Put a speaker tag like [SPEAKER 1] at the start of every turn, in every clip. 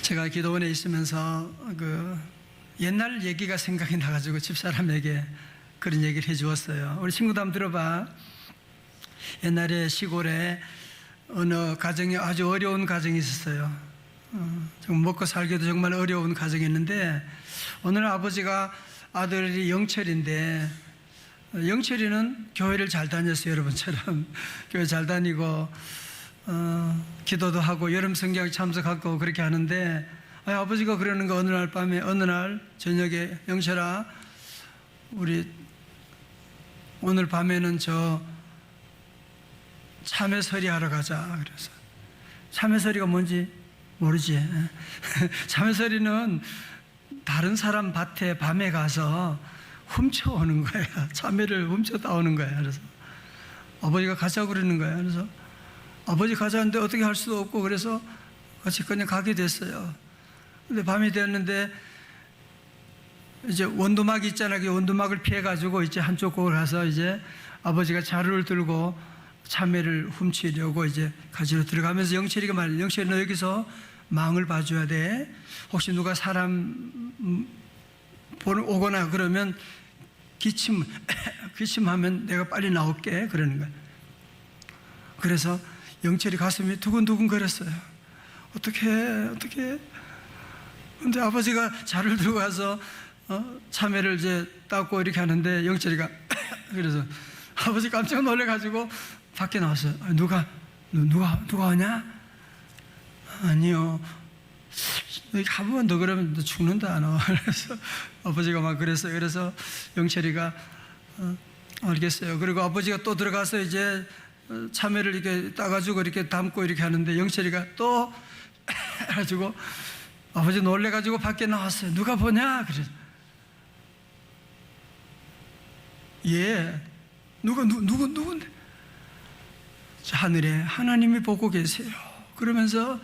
[SPEAKER 1] 제가 기도원에 있으면서 그 옛날 얘기가 생각이 나가지고 집사람에게 그런 얘기를 해주었어요. 우리 친구도 한번 들어봐. 옛날에 시골에 어느 가정이 아주 어려운 가정이 있었어요. 좀 먹고 살기도 정말 어려운 가정이었는데, 오늘 아버지가 아들이 영철인데, 영철이는 교회를 잘 다녔어요. 여러분처럼 교회 잘 다니고 기도도 하고 여름 성경 참석하고 그렇게 하는데, 아버지가 그러는 거 어느 날 밤에, 어느 날 저녁에, 영철아, 우리 오늘 밤에는 저 참외서리 하러 가자. 그래서 참외서리가 뭔지 모르지. 참외서리는 다른 사람 밭에 밤에 가서 훔쳐오는 거야. 참외를 훔쳐 따오는 거야. 그래서 아버지가 가자고 그러는 거야. 그래서 아버지 가자는데 어떻게 할 수도 없고, 그래서 같이 그냥 가게 됐어요. 근데 밤이 됐는데 이제 원두막이 있잖아요. 그 원두막을 피해가지고 이제 한쪽 곳을 가서 이제 아버지가 자루를 들고 참외를 훔치려고 이제 가지러 들어가면서 영철이가 말해요. 영철이, 너 여기서 망을 봐줘야 돼. 혹시 누가 사람 오거나 그러면 기침하면 내가 빨리 나올게. 그러는 거야. 그래서 영철이 가슴이 두근두근 거렸어요. 어떻게. 근데 아버지가 자루를 들고 가서 참외를 이제 닦고 이렇게 하는데, 영철이가 그래서 아버지 깜짝 놀래가지고 밖에 나왔어요. 누가 오냐? 아니요. 한 번 더 그러면 너 죽는다, 너. 그래서 아버지가 막 그랬어요. 그래서 영철이가 알겠어요. 그리고 아버지가 또 들어가서 이제 참외를 이렇게 따가지고 이렇게 담고 이렇게 하는데, 영철이가 또 해가지고 아버지 놀래가지고 밖에 나왔어요. 누가 보냐? 그래서 예, 누군데? 하늘에 하나님이 보고 계세요. 그러면서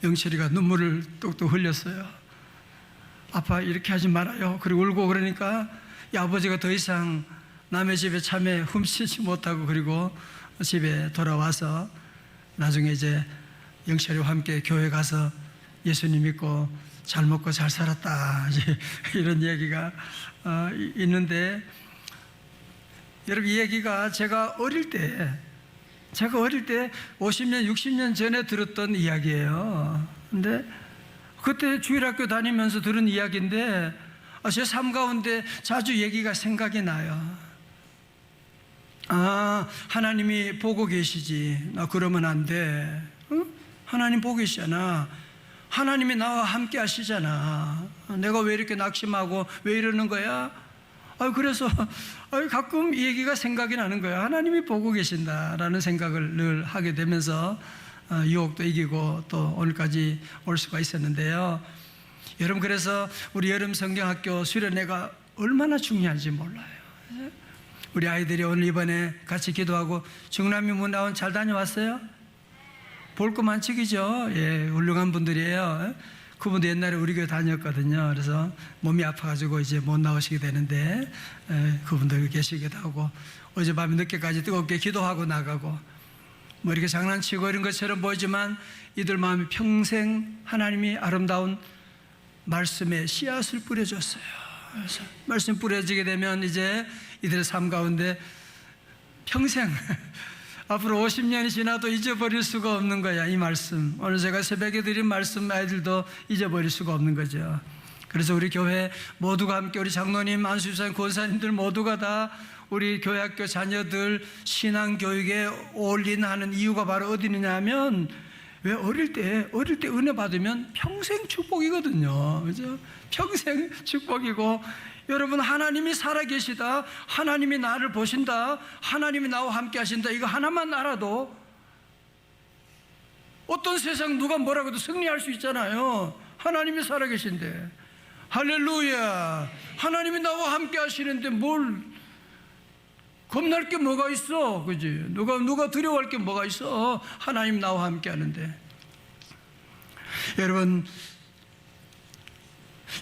[SPEAKER 1] 영철이가 눈물을 뚝뚝 흘렸어요. 아빠 이렇게 하지 말아요. 그리고 울고 그러니까 이 아버지가 더 이상 남의 집에 참외 훔치지 못하고, 그리고 집에 돌아와서 나중에 이제 영철이와 함께 교회 가서 예수님 믿고 잘 먹고 잘 살았다, 이제 이런 얘기가 있는데, 여러분, 이 얘기가 제가 어릴 때 50년, 60년 전에 들었던 이야기예요. 근데 그때 주일학교 다니면서 들은 이야기인데, 제 삶 가운데 자주 얘기가 생각이 나요. 하나님이 보고 계시지. 나 그러면 안 돼. 응? 하나님 보고 계시잖아. 하나님이 나와 함께 하시잖아. 내가 왜 이렇게 낙심하고 왜 이러는 거야? 그래서 가끔 이 얘기가 생각이 나는 거예요. 하나님이 보고 계신다라는 생각을 늘 하게 되면서 유혹도 이기고 또 오늘까지 올 수가 있었는데요. 여러분, 그래서 우리 여름 성경학교 수련회가 얼마나 중요한지 몰라요. 우리 아이들이 오늘 이번에 같이 기도하고 중남미 문화원 잘 다녀왔어요? 볼 거 만치기죠. 예, 훌륭한 분들이에요. 그분도 옛날에 우리 교회 다녔거든요. 그래서 몸이 아파가지고 이제 못 나오시게 되는데, 그분들 계시기도 하고, 어젯밤에 늦게까지 뜨겁게 기도하고 나가고, 뭐 이렇게 장난치고 이런 것처럼 보이지만 이들 마음이 평생 하나님이 아름다운 말씀에 씨앗을 뿌려줬어요. 그래서 말씀 뿌려지게 되면 이제 이들의 삶 가운데 평생 앞으로 50년이 지나도 잊어버릴 수가 없는 거야, 이 말씀. 오늘 제가 새벽에 드린 말씀 아이들도 잊어버릴 수가 없는 거죠. 그래서 우리 교회 모두가 함께, 우리 장로님, 안수집사님, 권사님들 모두가 다 우리 교회학교 자녀들 신앙교육에 올인하는 이유가 바로 어디 있느냐 하면, 왜 어릴 때 은혜 받으면 평생 축복이거든요. 그죠? 평생 축복이고, 여러분, 하나님이 살아계시다, 하나님이 나를 보신다, 하나님이 나와 함께 하신다, 이거 하나만 알아도 어떤 세상 누가 뭐라고 해도 승리할 수 있잖아요. 하나님이 살아계신데. 할렐루야. 하나님이 나와 함께 하시는데 뭘 겁날 게 뭐가 있어, 그지? 누가 두려워할 게 뭐가 있어? 하나님 나와 함께 하는데. 여러분,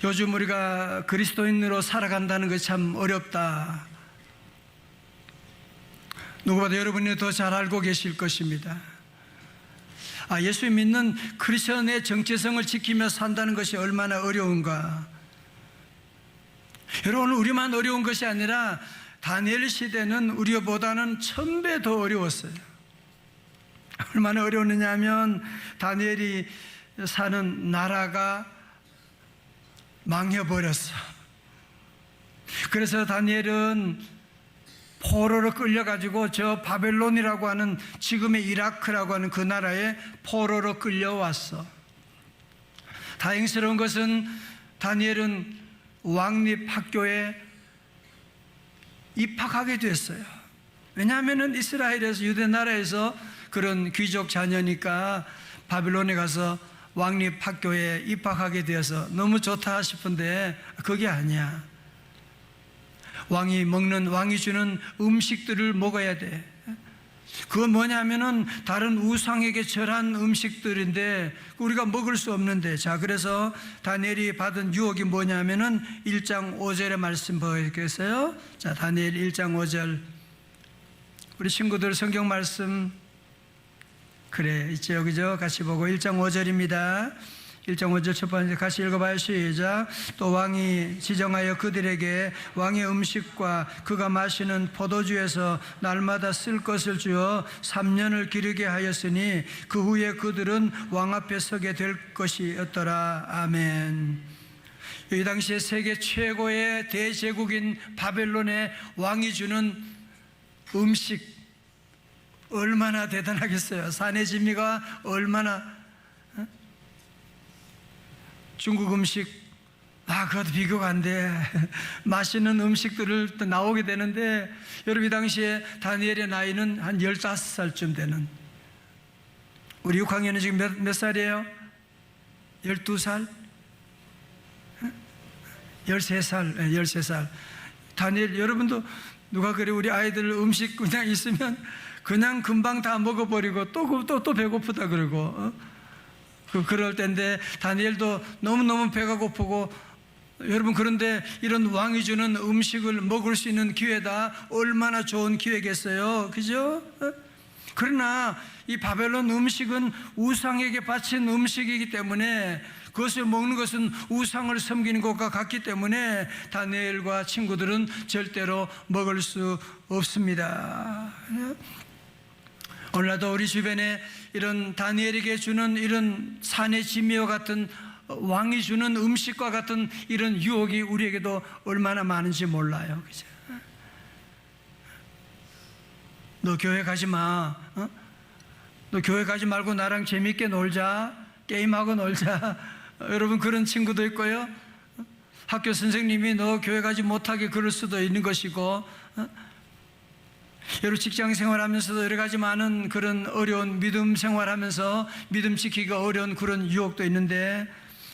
[SPEAKER 1] 요즘 우리가 그리스도인으로 살아간다는 것이 참 어렵다. 누구보다 여러분이 더 잘 알고 계실 것입니다. 예수 믿는 크리스천의 정체성을 지키며 산다는 것이 얼마나 어려운가. 여러분, 우리만 어려운 것이 아니라 다니엘 시대는 우리보다는 1000배 더 어려웠어요. 얼마나 어려웠느냐 하면 다니엘이 사는 나라가 망해버렸어. 그래서 다니엘은 포로로 끌려가지고 저 바벨론이라고 하는, 지금의 이라크라고 하는 그 나라에 포로로 끌려왔어. 다행스러운 것은 다니엘은 왕립학교에 입학하게 됐어요. 왜냐하면 이스라엘에서, 유대 나라에서 그런 귀족 자녀니까 바벨론에 가서 왕립학교에 입학하게 되어서 너무 좋다 싶은데 그게 아니야. 왕이 주는 음식들을 먹어야 돼. 그건 뭐냐면은 다른 우상에게 절한 음식들인데 우리가 먹을 수 없는데. 자, 그래서 다니엘이 받은 유혹이 뭐냐면은 1장 5절의 말씀 보겠어요? 자, 다니엘 1장 5절. 우리 친구들 성경 말씀 그래 있죠, 그죠? 같이 보고 1장 5절입니다. 1장 5절 첫 번째 같이 읽어봐요. 시작. 또 왕이 지정하여 그들에게 왕의 음식과 그가 마시는 포도주에서 날마다 쓸 것을 주어 3년을 기르게 하였으니 그 후에 그들은 왕 앞에 서게 될 것이었더라. 아멘. 이 당시에 세계 최고의 대제국인 바벨론의 왕이 주는 음식 얼마나 대단하겠어요. 산의 진미가 얼마나. 중국 음식, 그것도 비교가 안 돼. 맛있는 음식들을 또 나오게 되는데, 여러분 이 당시에 다니엘의 나이는 한 15살쯤 되는, 우리 6학년은 지금 몇 살이에요? 12살? 13살, 13살. 다니엘, 여러분도 누가 그래 우리 아이들 음식 그냥 있으면 그냥 금방 다 먹어버리고 또 배고프다 그러고, 그럴 때인데 다니엘도 너무너무 배가 고프고, 여러분 그런데 이런 왕이 주는 음식을 먹을 수 있는 기회다. 얼마나 좋은 기회겠어요, 그죠? 그러나 이 바벨론 음식은 우상에게 바친 음식이기 때문에, 그것을 먹는 것은 우상을 섬기는 것과 같기 때문에 다니엘과 친구들은 절대로 먹을 수 없습니다. 오늘날도 우리 주변에 이런 다니엘에게 주는 이런 산의 진미와 같은, 왕이 주는 음식과 같은 이런 유혹이 우리에게도 얼마나 많은지 몰라요, 그죠? 너 교회 가지 마. 너 교회 가지 말고 나랑 재밌게 놀자. 게임하고 놀자. 여러분 그런 친구도 있고요. 학교 선생님이 너 교회 가지 못하게 그럴 수도 있는 것이고, 여러분 직장 생활하면서도 여러 가지 많은 그런 어려운 믿음 생활하면서 믿음 지키기가 어려운 그런 유혹도 있는데,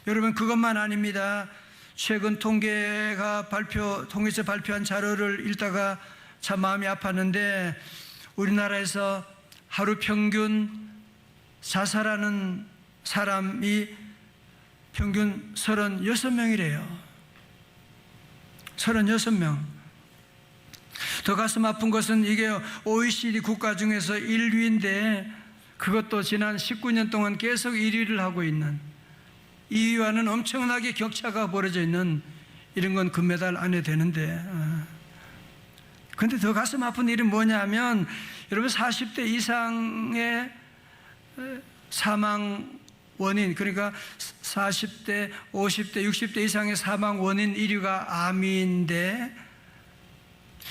[SPEAKER 1] 여러분 그것만 아닙니다. 최근 통계에서 발표한 자료를 읽다가 참 마음이 아팠는데, 우리나라에서 하루 평균 자살하는 사람이 평균 36명이래요. 36명. 더 가슴 아픈 것은 이게 OECD 국가 중에서 1위인데, 그것도 지난 19년 동안 계속 1위를 하고 있는, 2위와는 엄청나게 격차가 벌어져 있는, 이런 건 금메달 안에 되는데, 근데 더 가슴 아픈 일은 뭐냐 하면, 여러분 40대 이상의 사망 원인, 그러니까 40대, 50대, 60대 이상의 사망 원인 1위가 암인데,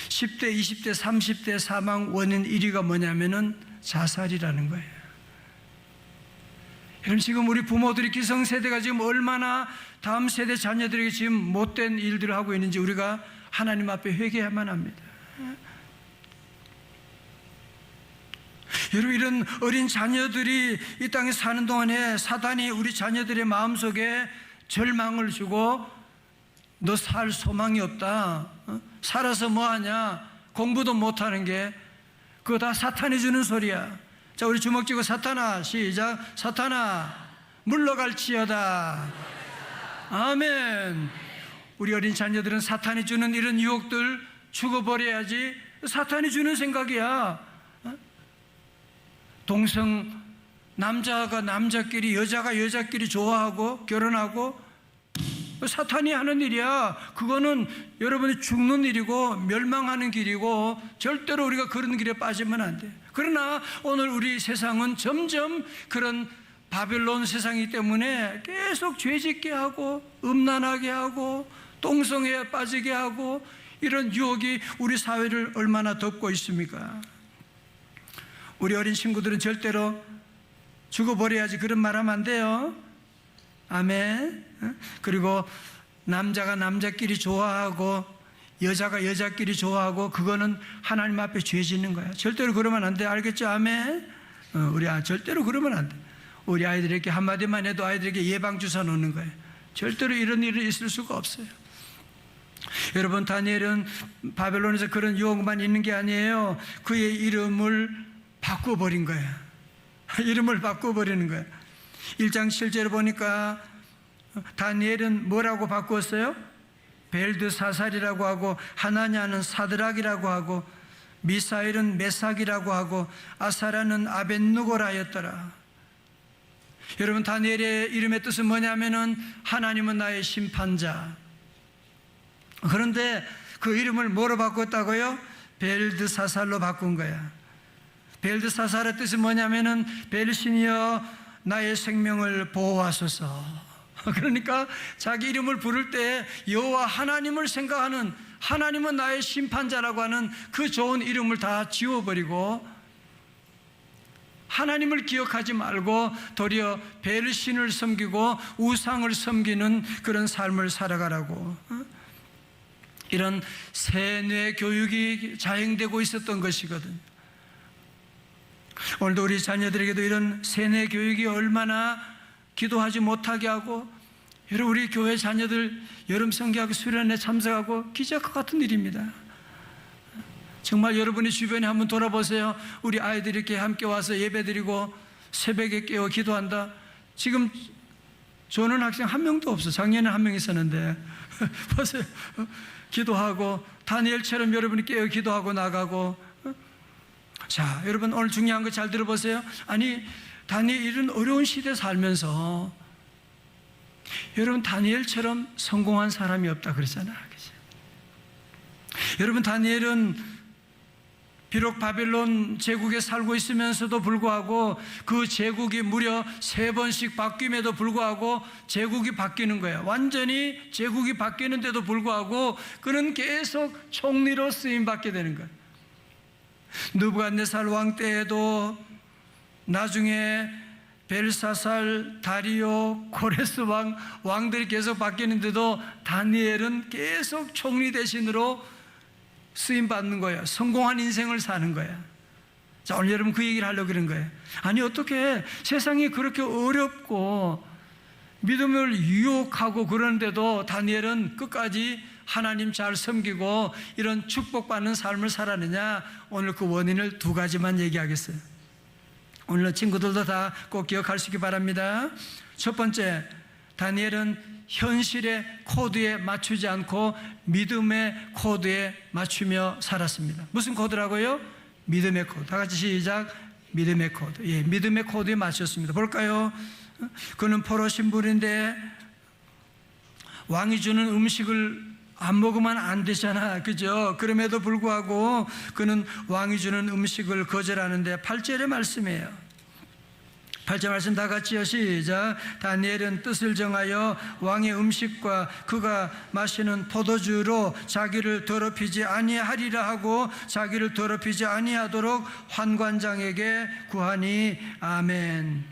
[SPEAKER 1] 10대, 20대, 30대 사망 원인 1위가 뭐냐면은 자살이라는 거예요. 여러분 지금 우리 부모들이, 기성세대가 지금 얼마나 다음 세대 자녀들에게 지금 못된 일들을 하고 있는지 우리가 하나님 앞에 회개해야만 합니다. 여러분 이런 어린 자녀들이 이 땅에 사는 동안에 사단이 우리 자녀들의 마음속에 절망을 주고, 너 살 소망이 없다, 살아서 뭐하냐, 공부도 못하는 게, 그거 다 사탄이 주는 소리야. 자, 우리 주먹 쥐고 사탄아, 시작. 사탄아 물러갈지어다. 아멘. 우리 어린 자녀들은 사탄이 주는 이런 유혹들 죽어버려야지. 사탄이 주는 생각이야. 동성 남자가 남자끼리, 여자가 여자끼리 좋아하고 결혼하고 사탄이 하는 일이야. 그거는 여러분이 죽는 일이고 멸망하는 길이고 절대로 우리가 그런 길에 빠지면 안 돼. 그러나 오늘 우리 세상은 점점 그런 바벨론 세상이기 때문에 계속 죄짓게 하고 음란하게 하고 똥성에 빠지게 하고 이런 유혹이 우리 사회를 얼마나 덮고 있습니까? 우리 어린 친구들은 절대로 죽어버려야지 그런 말 하면 안 돼요. 아멘. 그리고 남자가 남자끼리 좋아하고 여자가 여자끼리 좋아하고 그거는 하나님 앞에 죄 짓는 거야. 절대로 그러면 안 돼. 알겠죠? 아멘. 우리 절대로 그러면 안 돼. 우리 아이들에게 한마디만 해도 아이들에게 예방주사 놓는 거예요. 절대로 이런 일이 있을 수가 없어요. 여러분, 다니엘은 바벨론에서 그런 유혹만 있는 게 아니에요. 그의 이름을 바꿔버린 거야. 이름을 바꿔버리는 거야. 1장 7절에 보니까 다니엘은 뭐라고 바꾸었어요? 벨드사살이라고 하고, 하나냐는 사드락이라고 하고, 미사일은 메삭이라고 하고, 아사라는 아벤누고라 하였더라. 여러분, 다니엘의 이름의 뜻은 뭐냐면은 하나님은 나의 심판자. 그런데 그 이름을 뭐로 바꿨다고요? 벨드사살로 바꾼 거야. 벨드사살의 뜻은 뭐냐면은 벨신이여 나의 생명을 보호하소서. 그러니까 자기 이름을 부를 때 여호와 하나님을 생각하는, 하나님은 나의 심판자라고 하는 그 좋은 이름을 다 지워버리고 하나님을 기억하지 말고 도리어 벨신을 섬기고 우상을 섬기는 그런 삶을 살아가라고. 이런 세뇌 교육이 자행되고 있었던 것이거든. 오늘도 우리 자녀들에게도 이런 세뇌 교육이 얼마나 기도하지 못하게 하고, 여러분, 우리 교회 자녀들 여름 성경학 수련회 참석하고 기적과 같은 일입니다. 정말 여러분이 주변에 한번 돌아보세요. 우리 아이들이 이렇게 함께 와서 예배드리고 새벽에 깨어 기도한다. 지금 조는 학생 한 명도 없어. 작년에 한 명 있었는데 보세요. 기도하고 다니엘처럼 여러분이 깨어 기도하고 나가고. 자, 여러분, 오늘 중요한 거 잘 들어보세요. 아니, 다니엘 이런 어려운 시대에 살면서 여러분, 다니엘처럼 성공한 사람이 없다 그랬잖아요. 그죠? 여러분, 다니엘은 비록 바벨론 제국에 살고 있으면서도 불구하고 그 제국이 무려 3번씩 바뀜에도 불구하고 제국이 바뀌는 거예요. 완전히 제국이 바뀌는데도 불구하고 그는 계속 총리로 쓰임받게 되는 거예요. 느부갓네살 왕 때에도, 나중에 벨사살, 다리오, 코레스 왕들이 계속 바뀌는데도 다니엘은 계속 총리 대신으로 쓰임받는 거예요. 성공한 인생을 사는 거예요. 자, 오늘 여러분 그 얘기를 하려고 그런 거예요. 아니, 어떻게 세상이 그렇게 어렵고 믿음을 유혹하고 그러는데도 다니엘은 끝까지 하나님 잘 섬기고 이런 축복받는 삶을 살았느냐? 오늘 그 원인을 2가지만 얘기하겠어요. 오늘 친구들도 다 꼭 기억할 수 있기 바랍니다. 첫 번째, 다니엘은 현실의 코드에 맞추지 않고 믿음의 코드에 맞추며 살았습니다. 무슨 코드라고요? 믿음의 코드. 다 같이 시작. 믿음의 코드. 예, 믿음의 코드에 맞췄습니다. 볼까요? 그는 포로 신분인데 왕이 주는 음식을 안 먹으면 안 되잖아. 그죠? 그럼에도 불구하고 그는 왕이 주는 음식을 거절하는데 8절의 말씀이에요. 8절 말씀 다 같이요. 시작. 다니엘은 뜻을 정하여 왕의 음식과 그가 마시는 포도주로 자기를 더럽히지 아니하리라 하고 자기를 더럽히지 아니하도록 환관장에게 구하니. 아멘.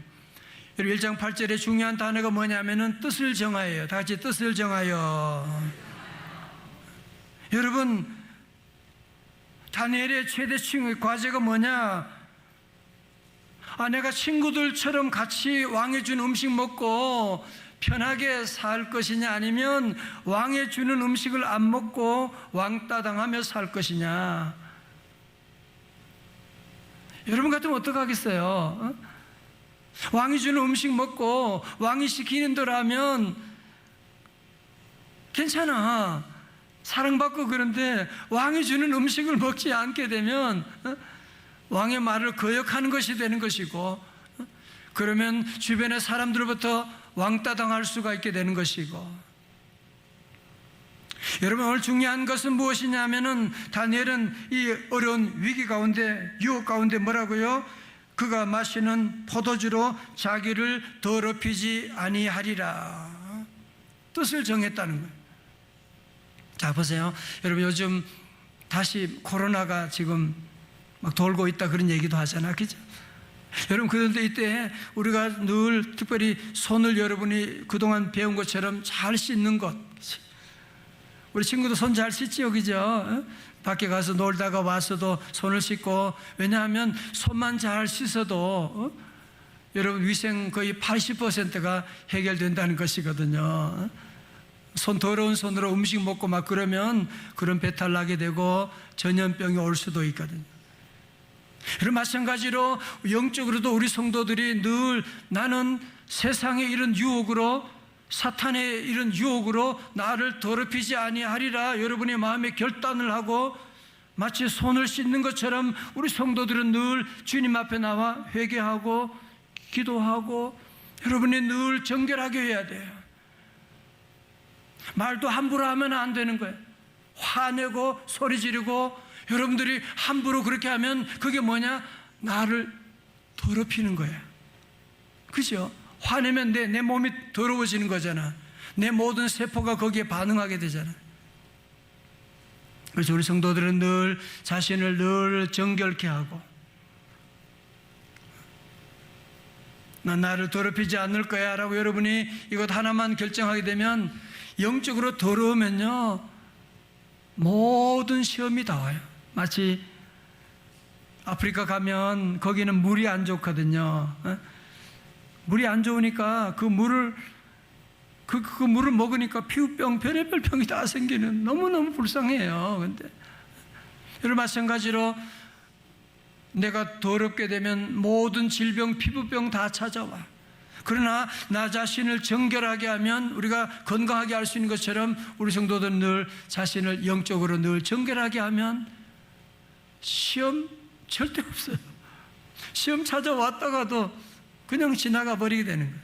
[SPEAKER 1] 1장 8절의 중요한 단어가 뭐냐면은 뜻을 정하여요. 다 같이 뜻을 정하여. 여러분, 다니엘의 최대 과제가 뭐냐? 내가 친구들처럼 같이 왕이 준 음식 먹고 편하게 살 것이냐, 아니면 왕이 주는 음식을 안 먹고 왕따당하며 살 것이냐. 여러분 같으면 어떡하겠어요? 왕이 주는 음식 먹고 왕이 시키는 대로 하면 괜찮아, 사랑받고. 그런데 왕이 주는 음식을 먹지 않게 되면 왕의 말을 거역하는 것이 되는 것이고, 그러면 주변의 사람들로부터 왕따 당할 수가 있게 되는 것이고, 여러분 오늘 중요한 것은 무엇이냐면은 다니엘은 이 어려운 위기 가운데, 유혹 가운데 뭐라고요? 그가 마시는 포도주로 자기를 더럽히지 아니하리라. 뜻을 정했다는 거예요. 자, 보세요. 여러분 요즘 다시 코로나가 지금 막 돌고 있다 그런 얘기도 하잖아, 그죠? 여러분, 그런데 이때 우리가 늘 특별히 손을 여러분이 그동안 배운 것처럼 잘 씻는 것, 우리 친구도 손 잘 씻지요, 그죠? 밖에 가서 놀다가 와서도 손을 씻고, 왜냐하면 손만 잘 씻어도 여러분 위생 거의 80%가 해결된다는 것이거든요. 손 더러운 손으로 음식 먹고 막 그러면 그런 배탈 나게 되고 전염병이 올 수도 있거든요. 이런 마찬가지로 영적으로도 우리 성도들이 늘 나는 세상의 이런 유혹으로, 사탄의 이런 유혹으로 나를 더럽히지 아니하리라 여러분의 마음에 결단을 하고 마치 손을 씻는 것처럼 우리 성도들은 늘 주님 앞에 나와 회개하고 기도하고 여러분이 늘 정결하게 해야 돼요. 말도 함부로 하면 안 되는 거예요. 화내고 소리 지르고 여러분들이 함부로 그렇게 하면 그게 뭐냐? 나를 더럽히는 거예요. 그죠? 화내면 내 몸이 더러워지는 거잖아. 내 모든 세포가 거기에 반응하게 되잖아. 그래서 우리 성도들은 늘 자신을 늘 정결케 하고, 난 나를 더럽히지 않을 거야 라고 여러분이 이것 하나만 결정하게 되면, 영적으로 더러우면요 모든 시험이 다 와요. 마치 아프리카 가면 거기는 물이 안 좋거든요. 물이 안 좋으니까 그 물을 먹으니까 피부병, 별의별 병이 다 생기는, 너무너무 불쌍해요. 근데 여러분 마찬가지로 내가 더럽게 되면 모든 질병, 피부병 다 찾아와. 그러나 나 자신을 정결하게 하면 우리가 건강하게 할 수 있는 것처럼 우리 성도들은 늘 자신을 영적으로 늘 정결하게 하면 시험 절대 없어요. 시험 찾아왔다가도 그냥 지나가 버리게 되는 거예요.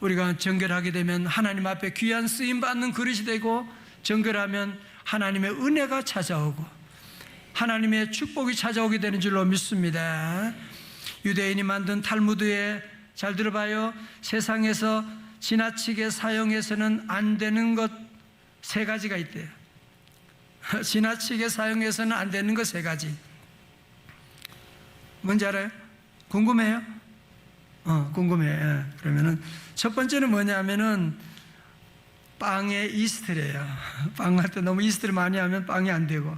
[SPEAKER 1] 우리가 정결하게 되면 하나님 앞에 귀한 쓰임 받는 그릇이 되고, 정결하면 하나님의 은혜가 찾아오고 하나님의 축복이 찾아오게 되는 줄로 믿습니다. 유대인이 만든 탈무드에, 잘 들어봐요, 세상에서 지나치게 사용해서는 안 되는 것 3가지가 있대요. 지나치게 사용해서는 안 되는 것 3가지. 뭔지 알아요? 궁금해요? 궁금해. 그러면은 첫 번째는 뭐냐면은 빵에 이스트래요. 빵할 때 너무 이스트를 많이 하면 빵이 안 되고,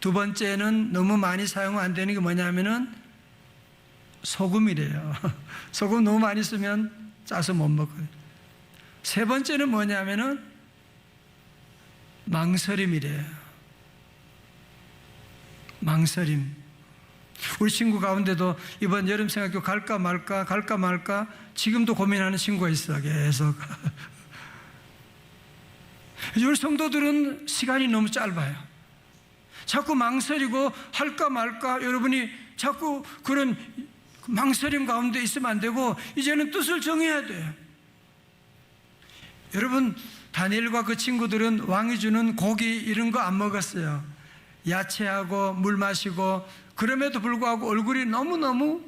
[SPEAKER 1] 두 번째는 너무 많이 사용하면 안 되는 게 뭐냐면은 소금이래요. 소금 너무 많이 쓰면 짜서 못 먹어요. 세 번째는 뭐냐면은 망설임이래요. 망설임. 우리 친구 가운데도 이번 여름 생학교 갈까 말까 지금도 고민하는 친구가 있어. 계속. 우리 성도들은 시간이 너무 짧아요. 자꾸 망설이고 할까 말까, 여러분이 자꾸 그런 망설임 가운데 있으면 안 되고 이제는 뜻을 정해야 돼요. 여러분, 다니엘과 그 친구들은 왕이 주는 고기 이런 거 안 먹었어요. 야채하고 물 마시고, 그럼에도 불구하고 얼굴이 너무너무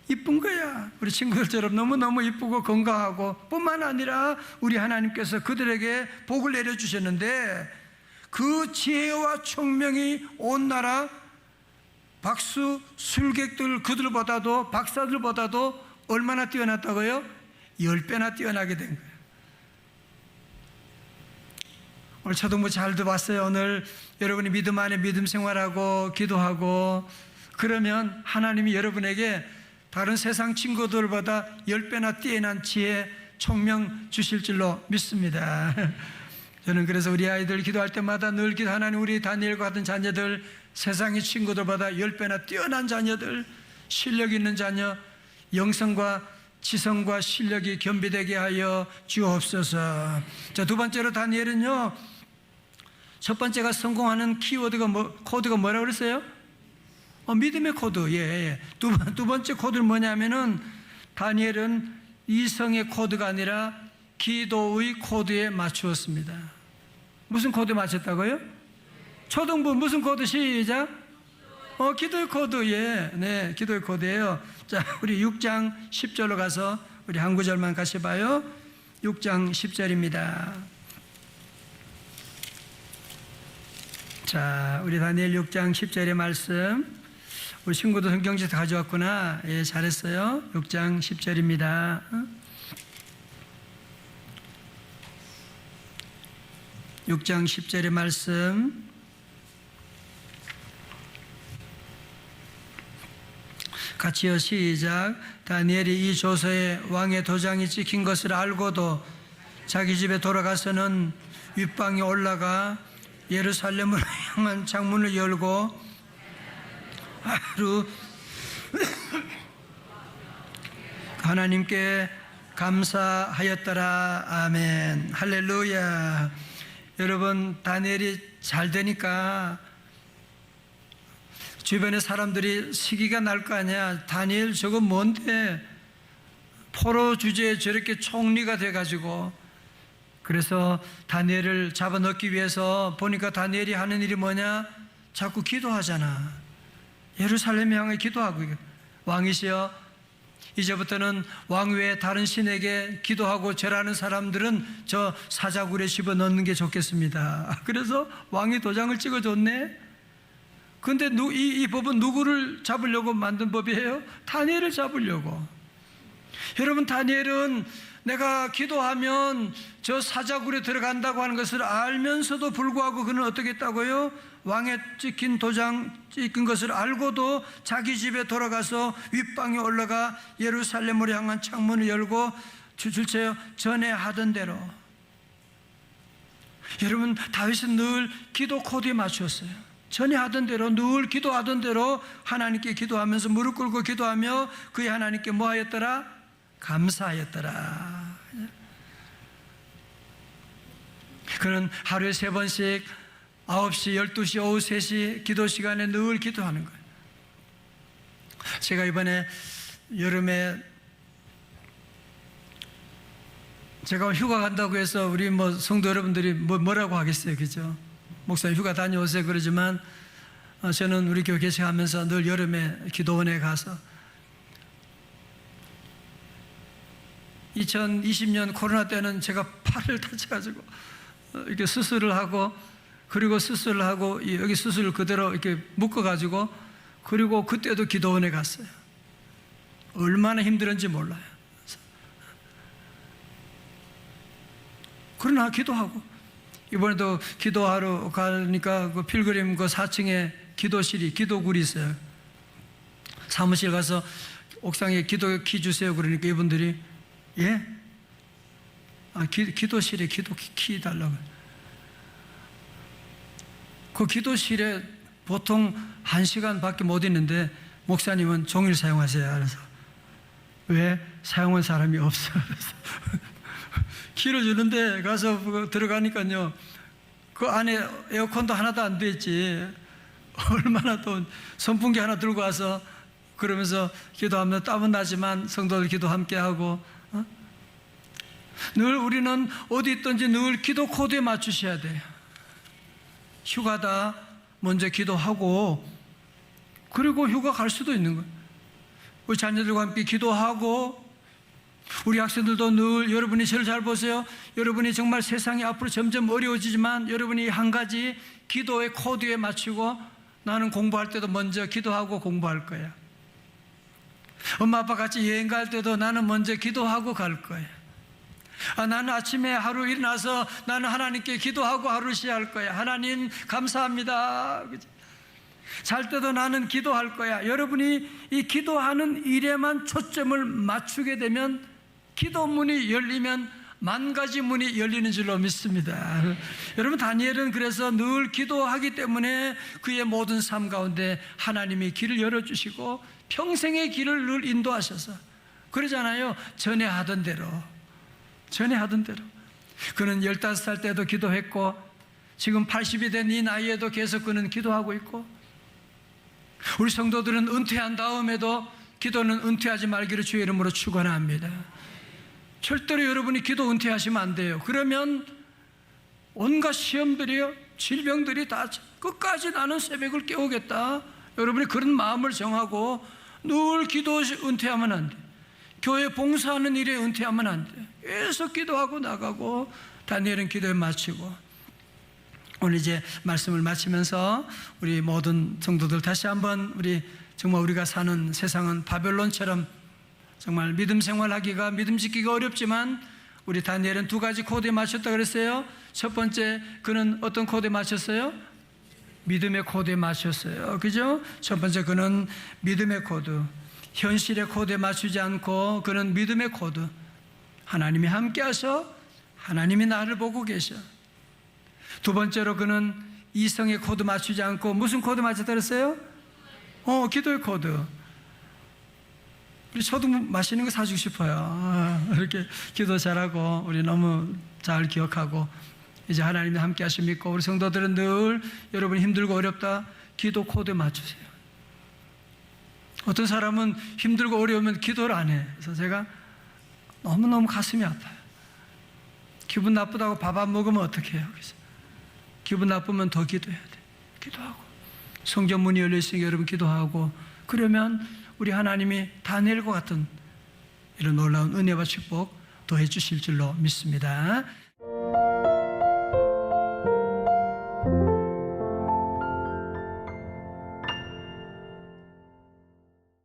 [SPEAKER 1] 이쁜 거야. 우리 친구들처럼 너무너무 이쁘고 건강하고, 뿐만 아니라 우리 하나님께서 그들에게 복을 내려주셨는데, 그 지혜와 총명이 온 나라 박수 술객들, 그들보다도, 박사들보다도 얼마나 뛰어났다고요? 10배나 뛰어나게 된 거예요. 오늘 초등부 잘 들어봤어요. 오늘 여러분이 믿음 안에 믿음 생활하고 기도하고 그러면 하나님이 여러분에게 다른 세상 친구들보다 10배나 뛰어난 지혜, 총명 주실 줄로 믿습니다. 저는 그래서 우리 아이들 기도할 때마다 늘 하나님, 우리 다니엘과 같은 자녀들, 세상의 친구들보다 10배나 뛰어난 자녀들, 실력 있는 자녀, 영성과 지성과 실력이 겸비되게 하여 주옵소서. 자, 두 번째로 다니엘은요, 첫 번째가 성공하는 키워드가 코드가 뭐라고 그랬어요? 믿음의 코드. 예. 두 번째 코드는 뭐냐면은 다니엘은 이성의 코드가 아니라 기도의 코드에 맞추었습니다. 무슨 코드에 맞췄다고요? 초등부 무슨 코드? 시작. 기도의 코드. 예, 네, 기도의 코드예요. 자, 우리 6장 10절로 가서 우리 한 구절만 같이 봐요. 6장 10절입니다. 자, 우리 다니엘 6장 10절의 말씀. 우리 친구도 성경책 가져왔구나. 예, 잘했어요. 6장 10절입니다. 6장 10절의 말씀. 같이요, 시작. 다니엘이 이 조서에 왕의 도장이 찍힌 것을 알고도 자기 집에 돌아가서는 윗방에 올라가 예루살렘으로 향한 창문을 열고 하루 하나님께 감사하였더라. 아멘. 할렐루야. 여러분, 다니엘이 잘 되니까 주변의 사람들이 시기가 날 거 아니야. 다니엘 저거 뭔데 포로 주제에 저렇게 총리가 돼가지고. 그래서 다니엘을 잡아넣기 위해서 보니까 다니엘이 하는 일이 뭐냐? 자꾸 기도하잖아. 예루살렘 향해 기도하고, 왕이시여, 이제부터는 왕 외에 다른 신에게 기도하고 절하는 사람들은 저 사자굴에 집어넣는 게 좋겠습니다. 그래서 왕이 도장을 찍어줬네. 근데 이 법은 누구를 잡으려고 만든 법이에요? 다니엘을 잡으려고. 여러분, 다니엘은 내가 기도하면 저 사자굴에 들어간다고 하는 것을 알면서도 불구하고 그는 어떻게 했다고요? 왕에 찍힌 도장 찍힌 것을 알고도 자기 집에 돌아가서 윗방에 올라가 예루살렘으로 향한 창문을 열고 줄쳐요, 전에 하던 대로. 여러분, 다윗은 늘 기도 코드에 맞췄어요. 전에 하던 대로, 늘 기도하던 대로 하나님께 기도하면서 무릎 꿇고 기도하며 그의 하나님께 뭐 하였더라? 감사하였더라. 그는 하루에 3번씩 9시, 12시, 오후 3시 기도 시간에 늘 기도하는 거예요. 제가 이번에 여름에 제가 휴가 간다고 해서 우리 성도 여러분들이 뭐라고 하겠어요, 그죠? 목사님 휴가 다녀오세요 그러지만 저는 우리 교회 개척하면서 늘 여름에 기도원에 가서 2020년 코로나 때는 제가 팔을 다쳐가지고 이렇게 수술을 하고, 그리고 수술을 하고 여기 수술 그대로 이렇게 묶어가지고, 그리고 그때도 기도원에 갔어요. 얼마나 힘들었는지 몰라요. 그러나 기도하고, 이번에도 기도하러 가니까 그 필그림 그 4층에 기도실이, 기도굴이 있어요. 사무실 가서 옥상에 기도 키 주세요 그러니까 이분들이 예? 기도실에 기도 키 달라고. 그 기도실에 보통 1시간밖에 못 있는데 목사님은 종일 사용하세요. 그래서 왜? 사용한 사람이 없어. 그래서 키를 주는데 가서 들어가니까요, 그 안에 에어컨도 하나도 안 돼 있지. 얼마나 또 선풍기 하나 들고 와서 그러면서 기도하면 땀은 나지만 성도들 기도 함께 하고, 늘 우리는 어디 있든지 늘 기도 코드에 맞추셔야 돼요. 휴가다 먼저 기도하고, 그리고 휴가 갈 수도 있는 거예요. 우리 자녀들과 함께 기도하고, 우리 학생들도 늘 여러분이 저를 잘 보세요. 여러분이 정말 세상이 앞으로 점점 어려워지지만 여러분이 한 가지 기도의 코드에 맞추고, 나는 공부할 때도 먼저 기도하고 공부할 거야. 엄마 아빠 같이 여행 갈 때도 나는 먼저 기도하고 갈 거야. 나는 아침에 하루 일어나서 나는 하나님께 기도하고 하루를 시작할 거야. 하나님 감사합니다. 잘 때도 나는 기도할 거야. 여러분이 이 기도하는 일에만 초점을 맞추게 되면 기도문이 열리면 10,000가지 문이 열리는 줄로 믿습니다. 여러분, 다니엘은 그래서 늘 기도하기 때문에 그의 모든 삶 가운데 하나님이 길을 열어주시고 평생의 길을 늘 인도하셔서, 그러잖아요. 전에 하던 대로. 그는 15살 때도 기도했고, 지금 80이 된 이 나이에도 계속 그는 기도하고 있고, 우리 성도들은 은퇴한 다음에도 기도는 은퇴하지 말기를 주의 이름으로 축원합니다. 절대로 여러분이 기도 은퇴하시면 안 돼요. 그러면 온갖 시험들이요, 질병들이 다 끝까지 나는 새벽을 깨우겠다. 여러분이 그런 마음을 정하고 늘 기도 은퇴하면 안 돼. 교회 봉사하는 일에 은퇴하면 안 돼. 계속 기도하고 나가고 다니엘은 기도에 마치고. 오늘 이제 말씀을 마치면서 우리 모든 성도들 다시 한번 정말 우리가 사는 세상은 바벨론처럼 정말 믿음 생활하기가, 믿음 지키기가 어렵지만 우리 다니엘은 두 가지 코드에 맞췄다 그랬어요. 첫 번째, 그는 어떤 코드에 맞췄어요? 믿음의 코드에 맞췄어요. 그죠? 첫 번째, 그는 믿음의 코드, 현실의 코드에 맞추지 않고 그는 믿음의 코드, 하나님이 함께 하셔, 하나님이 나를 보고 계셔. 두 번째로 그는 이성의 코드 맞추지 않고 무슨 코드 맞췄다 그랬어요? 기도의 코드. 우리 저도 맛있는 거 사주고 싶어요. 이렇게 기도 잘하고 우리 너무 잘 기억하고 이제 하나님이 함께 하심 믿고 우리 성도들은 늘 여러분 힘들고 어렵다 기도 코드에 맞추세요. 어떤 사람은 힘들고 어려우면 기도를 안 해. 그래서 제가 너무너무 가슴이 아파요. 기분 나쁘다고 밥 안 먹으면 어떻게 해요? 그래서 기분 나쁘면 더 기도해야 돼. 기도하고 성전 문이 열려 있으니까 여러분 기도하고 그러면 우리 하나님이 다니엘과 같은 이런 놀라운 은혜와 축복 더해 주실 줄로 믿습니다.